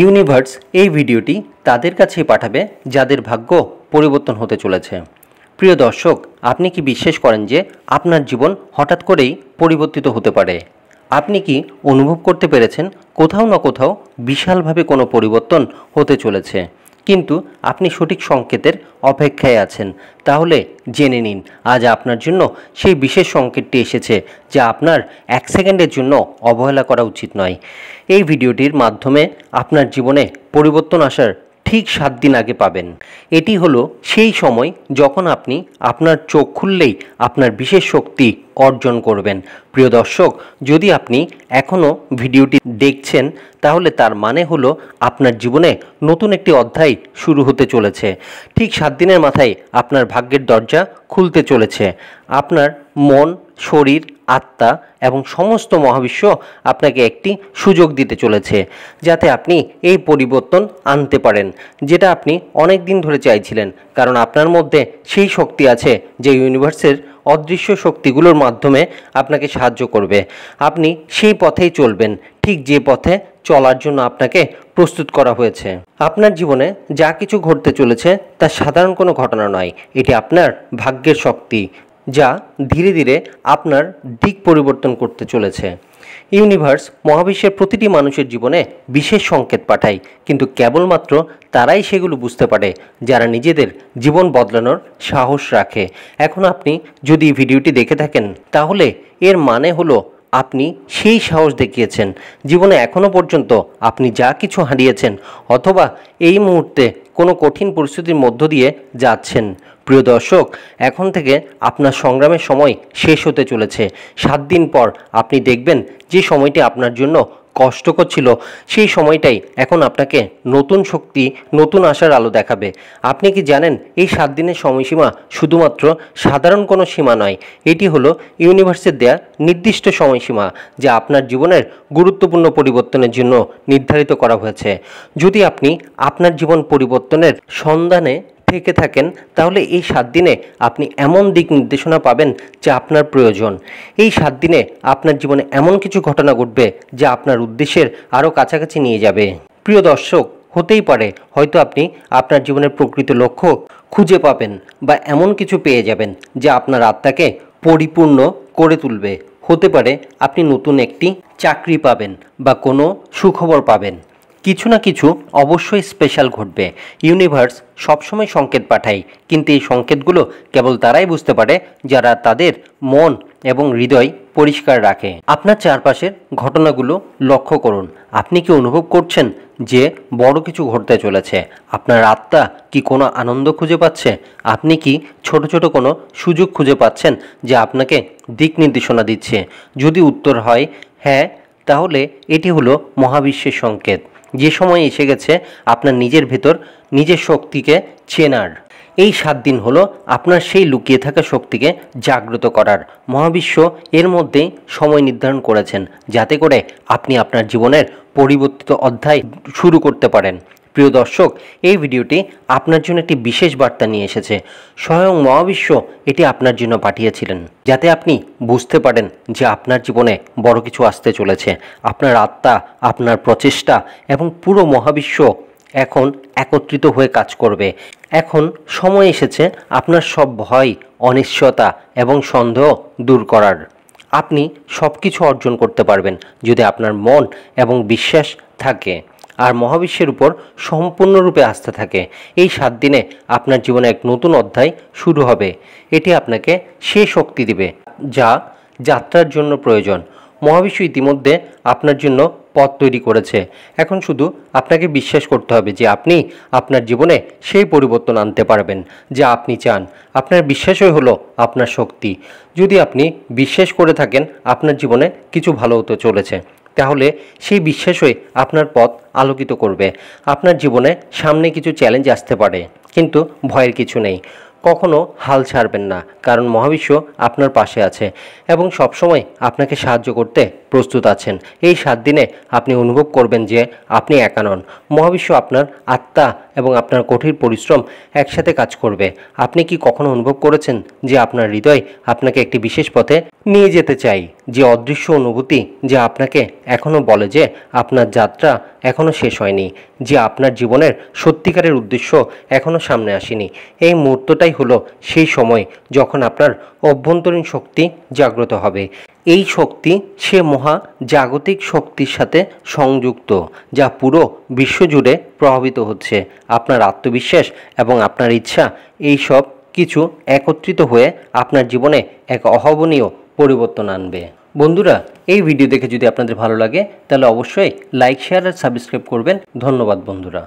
Universe এই ভিডিওটি তাদের কাছেই পাঠাবে যাদের ভাগ্য পরিবর্তন হতে চলেছে। প্রিয় দর্শক, আপনি কি বিশ্বাস করেন যে আপনার জীবন হঠাৎ করেই পরিবর্তিত হতে পারে? আপনি কি অনুভব করতে পেরেছেন কোথাও না কোথাও বিশালভাবে কোনো পরিবর্তন হতে চলেছে, কিন্তু আপনি সঠিক সংকেতের অপেক্ষায় আছেন? তাহলে জেনে নিন, আজ আপনার জন্য সেই বিশেষ সংকেতটি এসেছে যা আপনার এক সেকেন্ডের জন্য অবহেলা করা উচিত নয়। এই ভিডিওটির মাধ্যমে আপনার জীবনে পরিবর্তন আসার ঠিক 7 দিন আগে পাবেন। এটি হলো সেই সময় যখন আপনি আপনার চোখ খুললেই আপনার বিশেষ শক্তি অর্জন করবেন। প্রিয় দর্শক, যদি আপনি এখনও ভিডিওটি দেখছেন তাহলে তার মানে হলো আপনার জীবনে নতুন একটি অধ্যায় শুরু হতে চলেছে। ঠিক 7 দিনের মাথায় আপনার ভাগ্যের দরজা খুলতে চলেছে। আপনার মন, শরীর, আত্মা এবং সমস্ত মহাবিশ্ব আপনাকে একটি সুযোগ দিতে চলেছে যাতে আপনি এই পরিবর্তন আনতে পারেন, যেটা আপনি অনেক দিন ধরে চাইছিলেন। কারণ আপনার মধ্যে সেই শক্তি আছে যে ইউনিভার্সের অদৃশ্য শক্তিগুলোর মাধ্যমে আপনাকে সাহায্য করবে। আপনি সেই পথেই চলবেন, ঠিক যে পথে চলার জন্য আপনাকে প্রস্তুত করা হয়েছে। আপনার জীবনে যা কিছু ঘটতে চলেছে তা সাধারণ কোনো ঘটনা নয়, এটি আপনার ভাগ্যের শক্তি যা ধীরে ধীরে আপনার দিক পরিবর্তন করতে চলেছে। ইউনিভার্স মহাবিশ্বের প্রতিটি মানুষের জীবনে বিশেষ সংকেত পাঠায়, কিন্তু কেবলমাত্র তারাই সেগুলো বুঝতে পারে যারা নিজেদের জীবন বদলানোর সাহস রাখে। এখন আপনি যদি ভিডিওটি দেখে থাকেন তাহলে এর মানে হলো আপনি সেই সাহস দেখিয়েছেন। জীবনে এখনও পর্যন্ত আপনি যা কিছু হারিয়েছেন অথবা এই মুহূর্তে কোনো কঠিন পরিস্থিতির মধ্য দিয়ে যাচ্ছেন, প্রিয় দর্শক, এখন থেকে আপনার সংগ্রামের সময় শেষ হতে চলেছে। 7 দিন পর আপনি দেখবেন যে সময়টি আপনার জন্য কষ্টকর ছিল সেই সময়টাই এখন আপনাকে নতুন শক্তি, নতুন আশার আলো দেখাবে। আপনি কি জানেন এই 7 দিনের সময়সীমা শুধুমাত্র সাধারণ কোনো সীমা নয়, এটি হলো ইউনিভার্সের দেয়া নির্দিষ্ট সময়সীমা যা আপনার জীবনের গুরুত্বপূর্ণ পরিবর্তনের জন্য নির্ধারিত করা হয়েছে। যদি আপনি আপনার জীবন পরিবর্তনের সন্ধানে থেকে থাকেন তাহলে এই 7 দিনে আপনি এমন দিক নির্দেশনা পাবেন যা আপনার প্রয়োজন। এই 7 দিনে আপনার জীবনে এমন কিছু ঘটনা ঘটবে যা আপনার উদ্দেশ্যের আরও কাছাকাছি নিয়ে যাবে। প্রিয় দর্শক, হতেই পারে হয়তো আপনি আপনার জীবনের প্রকৃত লক্ষ্য খুঁজে পাবেন বা এমন কিছু পেয়ে যাবেন যা আপনার আত্মাকে পরিপূর্ণ করে তুলবে। হতে পারে আপনি নতুন একটি চাকরি পাবেন বা কোনো সুখবর পাবেন। কিছু না কিছু অবশ্যই স্পেশাল ঘটবে। ইউনিভার্স সবসময় সংকেত পাঠায়, কিন্তু এই সংকেতগুলো কেবল তারাই বুঝতে পারে যারা তাদের মন এবং হৃদয় পরিষ্কার রাখে। আপনার চারপাশের ঘটনাগুলো লক্ষ্য করুন। আপনি কি অনুভব করছেন যে বড় কিছু ঘটতে চলেছে? আপনার আত্মা কি কোনো আনন্দ খুঁজে পাচ্ছে? আপনি কি ছোট ছোট কোনো সুযোগ খুঁজে পাচ্ছেন যা আপনাকে দিক নির্দেশনা দিচ্ছে? যদি উত্তর হয় হ্যাঁ, তাহলে এটি হলো মহাবিশ্বের সংকেত। যে সময় এসে গেছে আপনার নিজের ভেতর নিজের শক্তিকে চেনার। এই 7 দিন হলো আপনার সেই লুকিয়ে থাকা শক্তিকে জাগ্রত করার। মহাবিশ্ব এর মধ্যেই সময় নির্ধারণ করেছেন যাতে করে আপনি আপনার জীবনের পরিবর্তিত অধ্যায় শুরু করতে পারেন। প্রিয় দর্শক, এই ভিডিওটি আপনার জন্য একটি বিশেষ বার্তা নিয়ে এসেছে। স্বয়ং মহাবিশ্ব এটি আপনার জন্য পাঠিয়েছিলেন যাতে আপনি বুঝতে পারেন যে আপনার জীবনে বড় কিছু আসতে চলেছে। আপনার আত্মা, আপনার প্রচেষ্টা এবং পুরো মহাবিশ্ব এখন একত্রিত হয়ে কাজ করবে। এখন সময় এসেছে আপনার সব ভয়, অনিশ্চয়তা এবং সন্দেহ দূর করার। আপনি সব কিছু অর্জন করতে পারবেন যদি আপনার মন এবং বিশ্বাস থাকে আর মহাবিশ্বের উপর সম্পূর্ণরূপে আস্থা থাকে। এই 7 দিনে আপনার জীবনে এক নতুন অধ্যায় শুরু হবে। এটি আপনাকে সেই শক্তি দিবে যা যাত্রার জন্য প্রয়োজন। মহাবিশ্ব ইতিমধ্যে আপনার জন্য পথ তৈরি করেছে। এখন শুধু আপনাকে বিশ্বাস করতে হবে যে আপনি আপনার জীবনে সেই পরিবর্তন আনতে পারবেন যা আপনি চান। আপনার বিশ্বাসই হলো আপনার শক্তি। যদি আপনি বিশ্বাস করে থাকেন আপনার জীবনে কিছু ভালো হতে চলেছে, তাহলে সেই বিশ্বাসই আপনার পথ আলোকিত করবে। আপনার জীবনে সামনে কিছু চ্যালেঞ্জ আসতে পারে, কিন্তু ভয়ের কিছু নেই। কখনো হাল ছাড়বেন না, কারণ মহাবিশ্ব আপনার পাশে আছে এবং সবসময় আপনাকে সাহায্য করতে প্রস্তুত আছেন। এই 7 দিনে আপনি অনুভব করবেন যে আপনি একা নন। মহাবিশ্ব আপনার আত্মা এবং আপনার কঠিন পরিশ্রম একসাথে কাজ করবে। আপনি কি কখনো অনুভব করেছেন যে আপনার হৃদয় আপনাকে একটি বিশেষ পথে নিয়ে যেতে চাই? যে অদৃশ্য অনুভূতি যা আপনাকে এখনও বলে যে আপনার যাত্রা এখনও শেষ হয়নি, যে আপনার জীবনের সত্যিকারের উদ্দেশ্য এখনও সামনে আসেনি। এই মুহূর্তটাই হলো সেই সময় যখন আপনার অভ্যন্তরীণ শক্তি জাগ্রত হবে। এই শক্তি সে মহা জাগতিক শক্তির সাথে সংযুক্ত, যা পুরো বিশ্বজুড়ে প্রভাবিত হচ্ছে। আপনার আত্মবিশ্বাস এবং আপনার ইচ্ছা, এই সব কিছু একত্রিত হয়ে আপনার জীবনে এক অভাবনীয় পরিবর্তন আনবে। বন্ধুরা, এই ভিডিও দেখে যদি আপনাদের ভালো লাগে তাহলে অবশ্যই লাইক, শেয়ার আর সাবস্ক্রাইব করবেন। ধন্যবাদ বন্ধুরা।